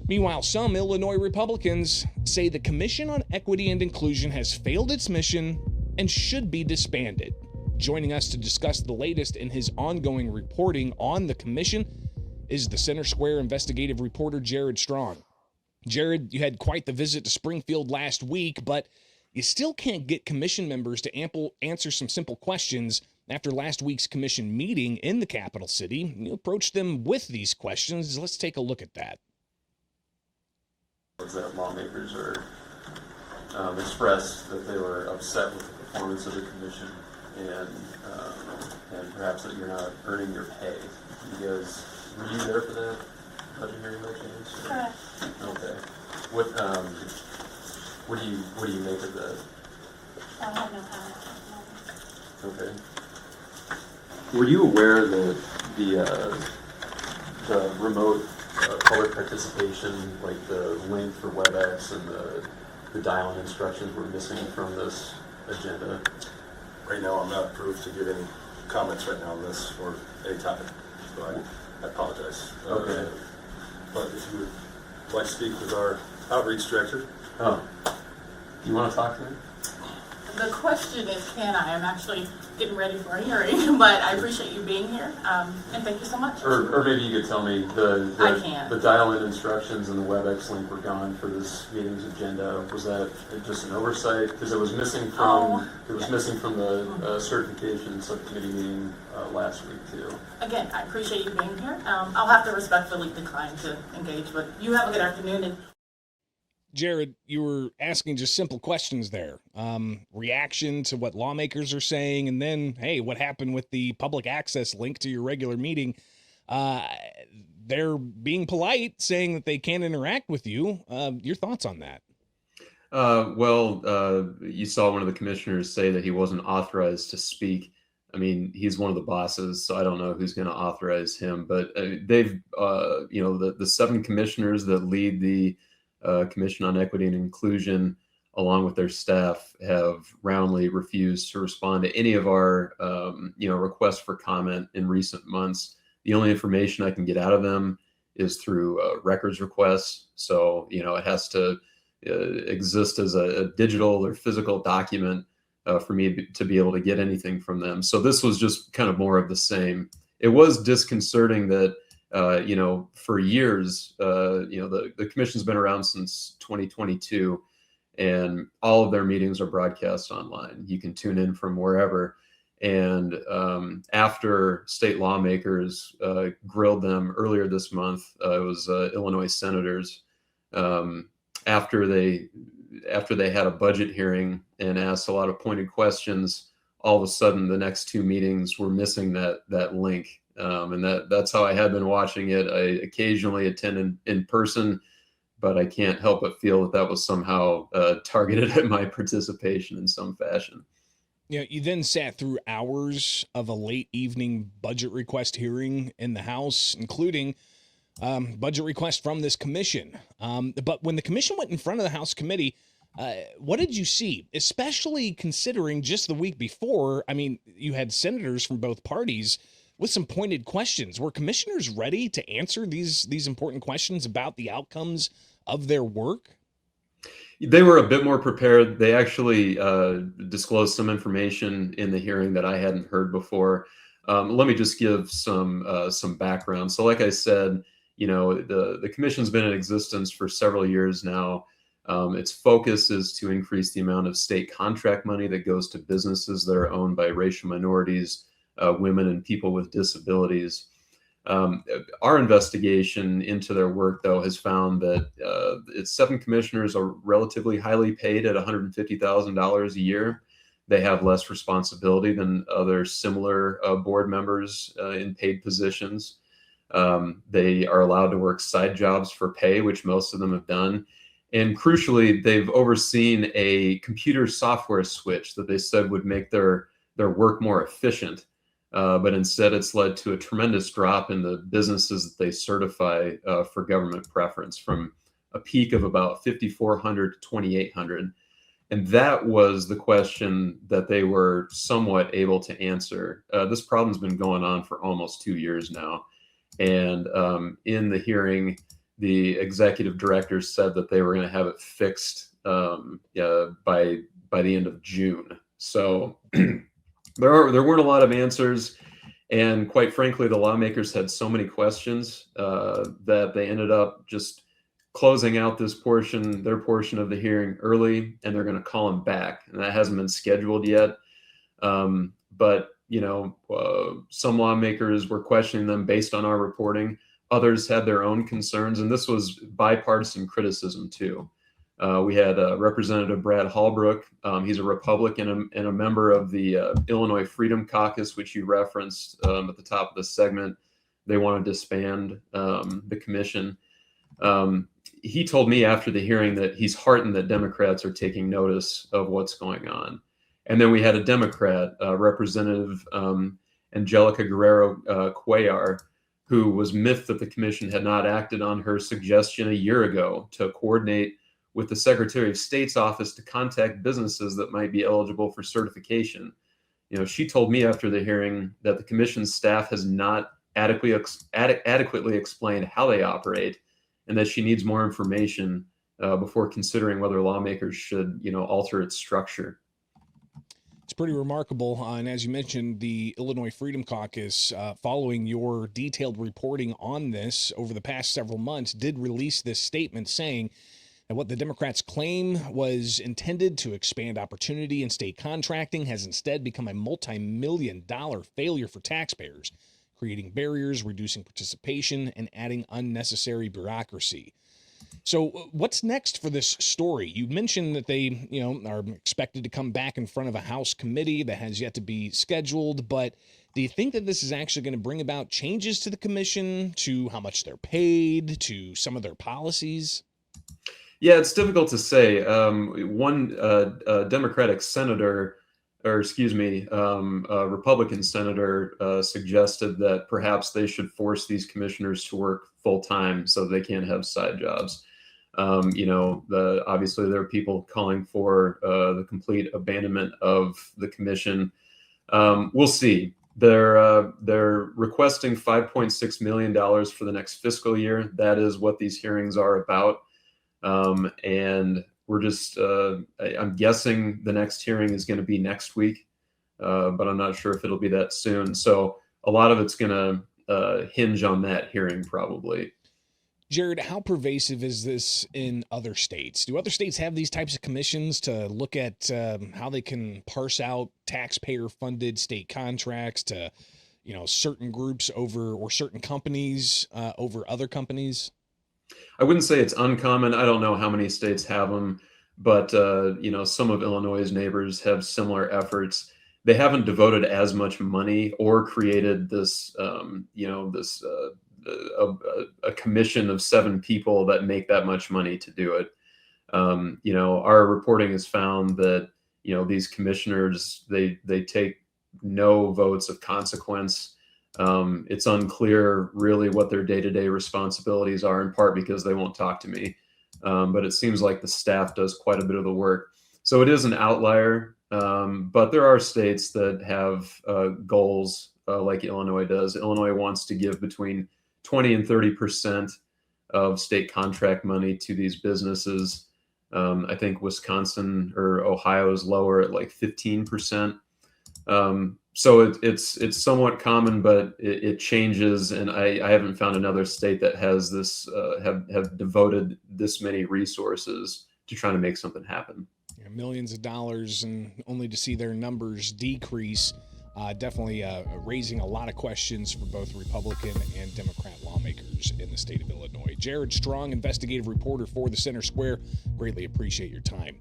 Meanwhile, some Illinois Republicans say the Commission on Equity and Inclusion has failed its mission and should be disbanded. Joining us to discuss the latest in his ongoing reporting on the commission is the Center Square investigative reporter Jared Strong. Jared, you had quite the visit to Springfield last week, but you still can't get commission members to answer some simple questions. After last week's commission meeting in the capital city, you approached them with these questions. Let's take a look at that. That lawmakers are expressed that they were upset with the performance of the commission and perhaps that you're not earning your pay. Were you there for that budget hearing by chance? Correct. Okay. What do you make of that? I have no comment. Okay. Were you aware that the remote public participation, like the link for WebEx and the dial-in instructions, were missing from this agenda? Right now, I'm not approved to give any comments right now on this or any topic, so I apologize. Okay. But if you would like to speak with our outreach director. Oh, do you want to talk to me? The question is, can I? I'm actually getting ready for a hearing, but I appreciate you being here, and thank you so much. Or maybe you could tell me I can't. the dial-in instructions and the WebEx link were gone for this meeting's agenda. Was that just an oversight? Because it was missing from missing from the certification subcommittee meeting last week too. Again, I appreciate you being here. I'll have to respectfully decline to engage, but you have a good afternoon. And Jared, you were asking just simple questions there. Reaction to what lawmakers are saying, and then, hey, what happened with the public access link to your regular meeting? They're being polite, saying that they can't interact with you. Your thoughts on that? You saw one of the commissioners say that he wasn't authorized to speak. I mean, he's one of the bosses, so I don't know who's going to authorize him. But they've, the 7 commissioners that lead the Commission on Equity and Inclusion, along with their staff, have roundly refused to respond to any of our, requests for comment in recent months. The only information I can get out of them is through records requests. So, it has to exist as a digital or physical document for me to be able to get anything from them. So this was just kind of more of the same. It was disconcerting that for years, the commission's been around since 2022, and all of their meetings are broadcast online. You can tune in from wherever. And after state lawmakers grilled them earlier this month, it was Illinois senators, after they had a budget hearing and asked a lot of pointed questions, all of a sudden the next 2 meetings were missing that link. And that's how I had been watching it. I occasionally attend in person, but I can't help but feel that was somehow targeted at my participation in some fashion. You then sat through hours of a late evening budget request hearing in the House, including budget requests from this commission. But when the commission went in front of the House committee, what did you see, especially considering just the week before, you had senators from both parties with some pointed questions? Were commissioners ready to answer these important questions about the outcomes of their work? They were a bit more prepared. They actually disclosed some information in the hearing that I hadn't heard before. Let me just give some background. So like I said, the commission's been in existence for several years now. Its focus is to increase the amount of state contract money that goes to businesses that are owned by racial minorities, women, and people with disabilities. Our investigation into their work, though, has found that its 7 commissioners are relatively highly paid at $150,000 a year. They have less responsibility than other similar board members in paid positions. They are allowed to work side jobs for pay, which most of them have done. And crucially, they've overseen a computer software switch that they said would make their work more efficient. But instead, it's led to a tremendous drop in the businesses that they certify for government preference, from a peak of about 5,400 to 2,800. And that was the question that they were somewhat able to answer. This problem's been going on for almost 2 years now. And in the hearing, the executive director said that they were going to have it fixed by the end of June. So there weren't a lot of answers. And quite frankly, the lawmakers had so many questions that they ended up just closing out their portion of the hearing early, and they're going to call them back. And that hasn't been scheduled yet. But, some lawmakers were questioning them based on our reporting. Others had their own concerns, and this was bipartisan criticism too. We had Representative Brad Hallbrook. He's a Republican and a member of the Illinois Freedom Caucus, which you referenced at the top of the segment. They want to disband the commission. He told me after the hearing that he's heartened that Democrats are taking notice of what's going on. And then we had a Democrat, Representative Angelica Guerrero Cuellar, who was miffed that the commission had not acted on her suggestion a year ago to coordinate with the Secretary of State's office to contact businesses that might be eligible for certification. She told me after the hearing that the commission's staff has not adequately explained how they operate, and that she needs more information before considering whether lawmakers should, alter its structure. It's pretty remarkable. And as you mentioned, the Illinois Freedom Caucus, following your detailed reporting on this over the past several months, did release this statement saying that what the Democrats claim was intended to expand opportunity in state contracting has instead become a multi-million-dollar failure for taxpayers, creating barriers, reducing participation, and adding unnecessary bureaucracy. So what's next for this story? You mentioned that they, are expected to come back in front of a House committee that has yet to be scheduled, but do you think that this is actually going to bring about changes to the commission, to how much they're paid, to some of their policies? Yeah, it's difficult to say. One Democratic senator, a Republican senator suggested that perhaps they should force these commissioners to work full time so they can't have side jobs. Obviously there are people calling for the complete abandonment of the commission. We'll see. They're requesting $5.6 million for the next fiscal year. That is what these hearings are about. And we're just, I'm guessing the next hearing is going to be next week, but I'm not sure if it'll be that soon. So a lot of it's going to hinge on that hearing probably. Jared, how pervasive is this in other states? Do other states have these types of commissions to look at how they can parse out taxpayer-funded state contracts to, certain groups or certain companies over other companies? I wouldn't say it's uncommon. I don't know how many states have them, but some of Illinois' neighbors have similar efforts. They haven't devoted as much money or created this, a commission of 7 people that make that much money to do it. Our reporting has found that, these commissioners, they take no votes of consequence. It's unclear really what their day-to-day responsibilities are, in part because they won't talk to me. But it seems like the staff does quite a bit of the work. So it is an outlier, but there are states that have goals like Illinois does. Illinois wants to give between 20 and 30% of state contract money to these businesses. I think Wisconsin or Ohio is lower at like 15%. So it's somewhat common, but it changes, and I haven't found another state that has this have devoted this many resources to trying to make something happen. Yeah, millions of dollars, and only to see their numbers decrease. Definitely raising a lot of questions for both Republican and Democrat lawmakers in the state of Illinois. Jared Strong, investigative reporter for the Center Square. Greatly appreciate your time.